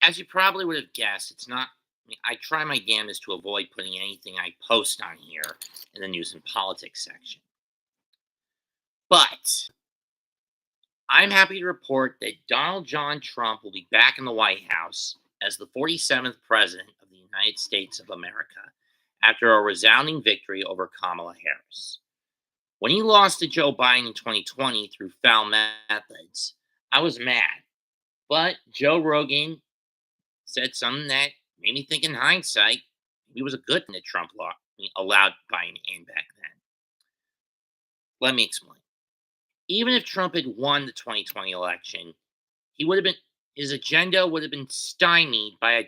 As you probably would have guessed, it's not. I mean, I try my damnedest to avoid putting anything I post on here in the news and politics section. But I'm happy to report that Donald John Trump will be back in the White House as the 47th President of the United States of America after a resounding victory over Kamala Harris. When he lost to Joe Biden in 2020 through foul methods, I was mad. But Joe Rogan said something that made me think in hindsight, it was a good thing that Trump allowed Biden in back then. Let me explain. Even if Trump had won the 2020 election, he would have been his agenda would have been stymied by a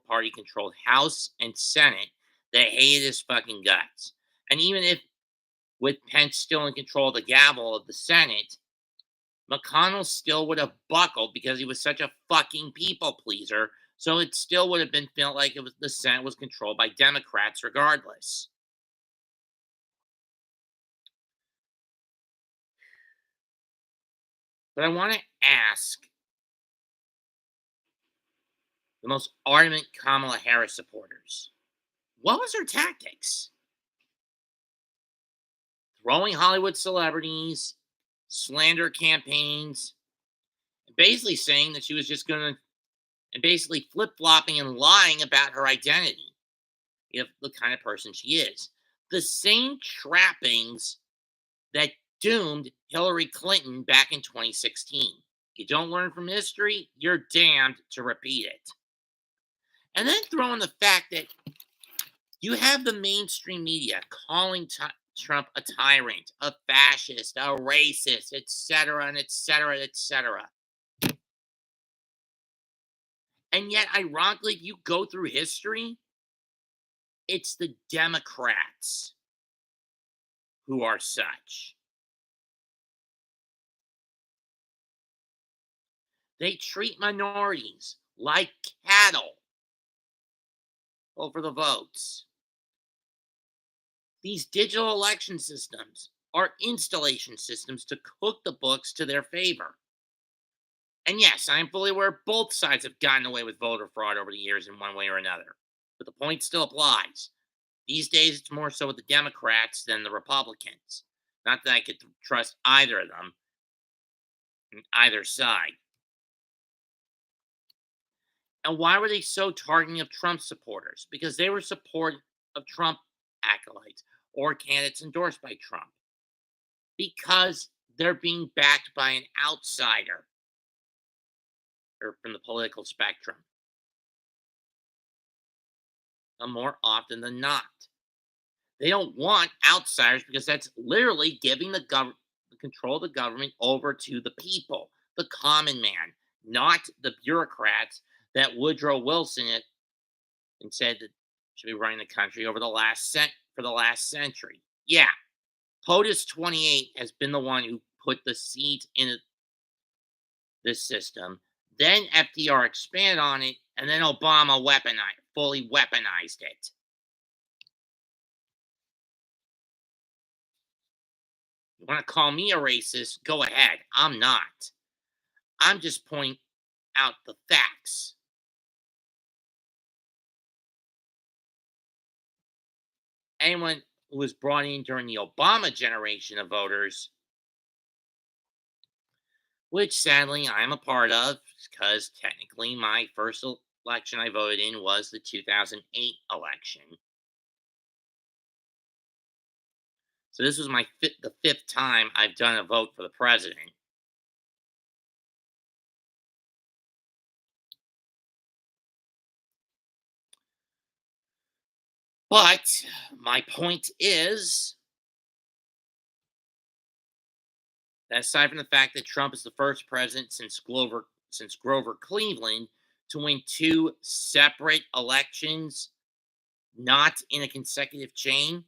Party controlled House and Senate that hated his fucking guts. And even if with Pence still in control of the gavel of the Senate, McConnell still would have buckled because he was such a fucking people pleaser. So it still would have been felt like the Senate was controlled by Democrats regardless. But I want to ask the most ardent Kamala Harris supporters, what was her tactics? Throwing Hollywood celebrities, slander campaigns, and basically saying that she was just going to, and basically flip flopping and lying about her identity, if the kind of person she is. The same trappings that doomed Hillary Clinton back in 2016. You don't learn from history, you're damned to repeat it. And then throw in the fact that you have the mainstream media calling Trump a tyrant, a fascist, a racist, etc., and etc., etc. And yet, ironically, if you go through history, it's the Democrats who are such. They treat minorities like cattle over the votes. These digital election systems are installation systems to cook the books to their favor. And yes, I am fully aware both sides have gotten away with voter fraud over the years in one way or another. But the point still applies. These days, it's more so with the Democrats than the Republicans. Not that I could trust either of them, either side. And why were they so targeting of Trump supporters? Because they were supportive of Trump acolytes or candidates endorsed by Trump. Because they're being backed by an outsider or from the political spectrum. And more often than not. They don't want outsiders because that's literally giving the control of the government over to the people, the common man, not the bureaucrats that Woodrow Wilson and said that should be running the country over for the last century. Yeah, POTUS 28 has been the one who put the seat in this system. Then FDR expanded on it, and then Obama fully weaponized it. You want to call me a racist? Go ahead. I'm not. I'm just pointing out the facts. Anyone who was brought in during the Obama generation of voters, which sadly I'm a part of, because technically my first election I voted in was the 2008 election. So this was the fifth time I've done a vote for the president. But my point is that aside from the fact that Trump is the first president since Grover Cleveland to win two separate elections, not in a consecutive chain,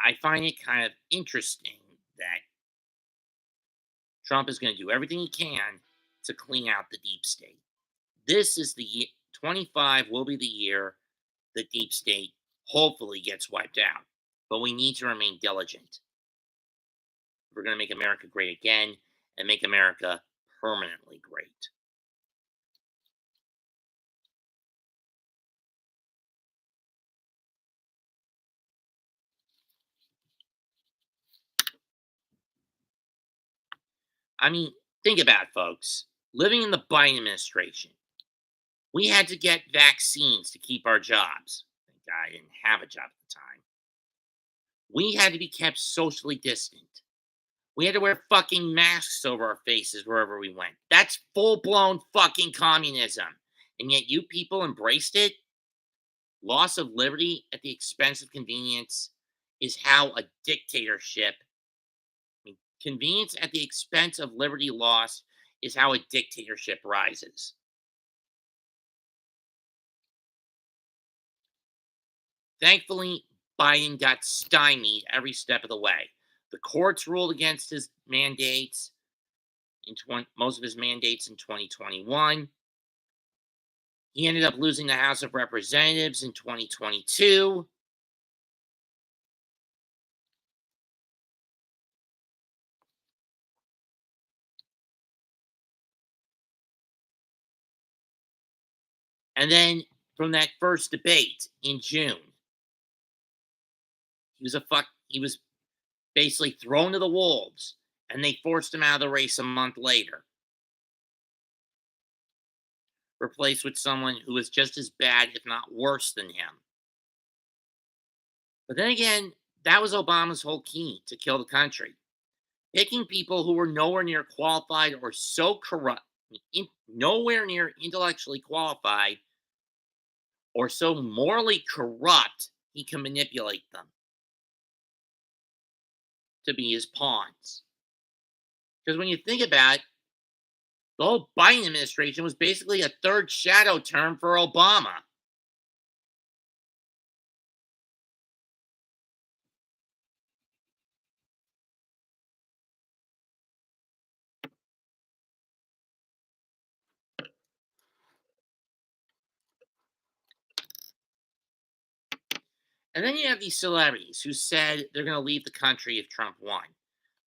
I find it kind of interesting that Trump is going to do everything he can to clean out the deep state. This is the year, 25 will be the year the deep state hopefully gets wiped out. But we need to remain diligent. We're going to make America great again and make America permanently great. I mean, think about it, folks. Living in the Biden administration, we had to get vaccines to keep our jobs. Thank God I didn't have a job at the time. We had to be kept socially distant. We had to wear fucking masks over our faces wherever we went. That's full blown fucking communism. And yet you people embraced it. Loss of liberty at the expense of convenience is how a dictatorship, I mean, convenience at the expense of liberty lost is how a dictatorship rises. Thankfully, Biden got stymied every step of the way. The courts ruled against his mandates most of his mandates in 2021. He ended up losing the House of Representatives in 2022. And then from that first debate in June, he was basically thrown to the wolves and they forced him out of the race a month later, replaced with someone who was just as bad, if not worse than him. But then again, that was Obama's whole key to kill the country. Picking people who were nowhere near qualified or so corrupt, nowhere near intellectually qualified or so morally corrupt, he can manipulate them to be his pawns. Because when you think about it, the whole Biden administration was basically a third shadow term for Obama. And then you have these celebrities who said they're going to leave the country if Trump won.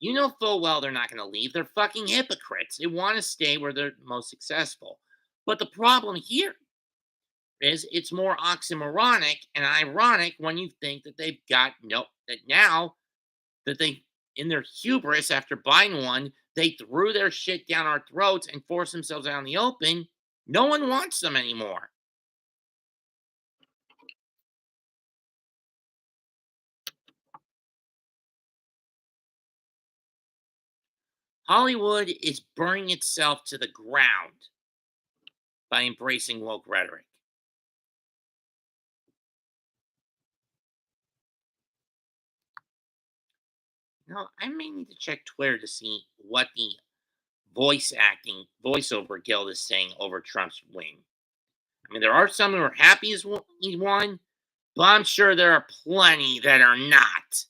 You know full well they're not going to leave. They're fucking hypocrites. They want to stay where they're most successful. But the problem here is it's more oxymoronic and ironic when you think that they've got no, that now that they, in their hubris after Biden won, they threw their shit down our throats and forced themselves out in the open. No one wants them anymore. Hollywood is burning itself to the ground by embracing woke rhetoric. Now, I may need to check Twitter to see what the voiceover guild is saying over Trump's win. I mean, there are some who are happy he won, but I'm sure there are plenty that are not.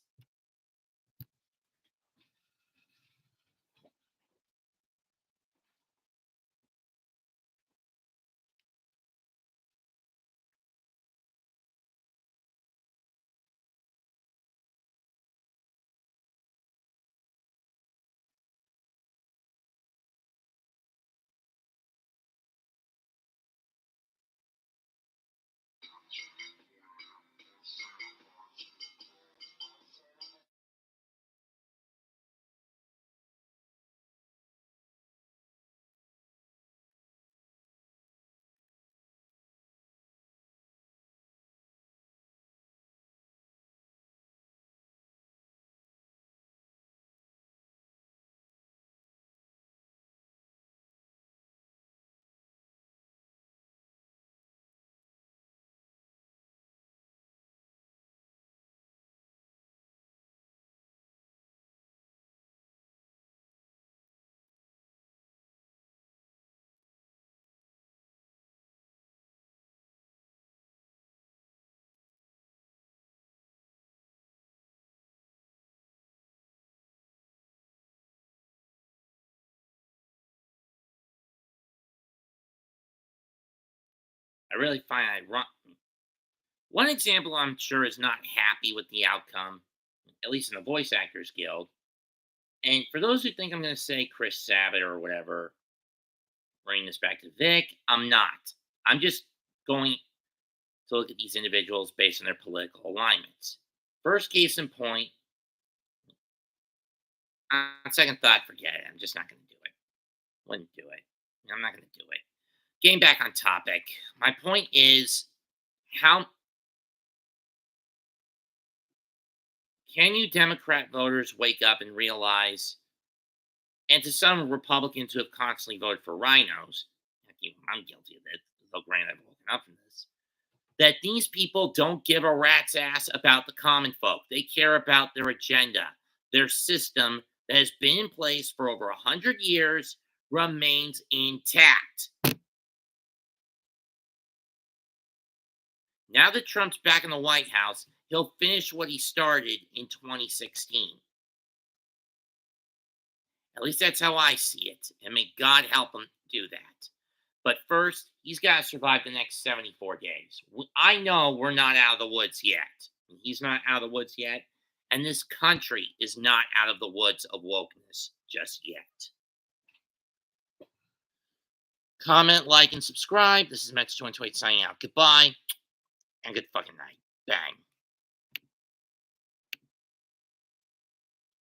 I really find ironic. One example I'm sure is not happy with the outcome, at least in the Voice Actors Guild. And for those who think I'm going to say Chris Sabat or whatever, bring this back to Vic, I'm not. I'm just going to look at these individuals based on their political alignments. First case in point, on second thought, forget it. I'm just not going to do it. Wouldn't do it. I'm not going to do it. Getting back on topic, my point is how can you Democrat voters wake up and realize, and to some Republicans who have constantly voted for rhinos, heck, even I'm guilty of it, though granted I've woken up from this, that these people don't give a rat's ass about the common folk. They care about their agenda. Their system that has been in place for over 100 years remains intact. Now that Trump's back in the White House, he'll finish what he started in 2016. At least that's how I see it. And may God help him do that. But first, he's got to survive the next 74 days. I know we're not out of the woods yet. He's not out of the woods yet. And this country is not out of the woods of wokeness just yet. Comment, like, and subscribe. This is Mets 2028 signing out. Goodbye and good fucking night. Bang.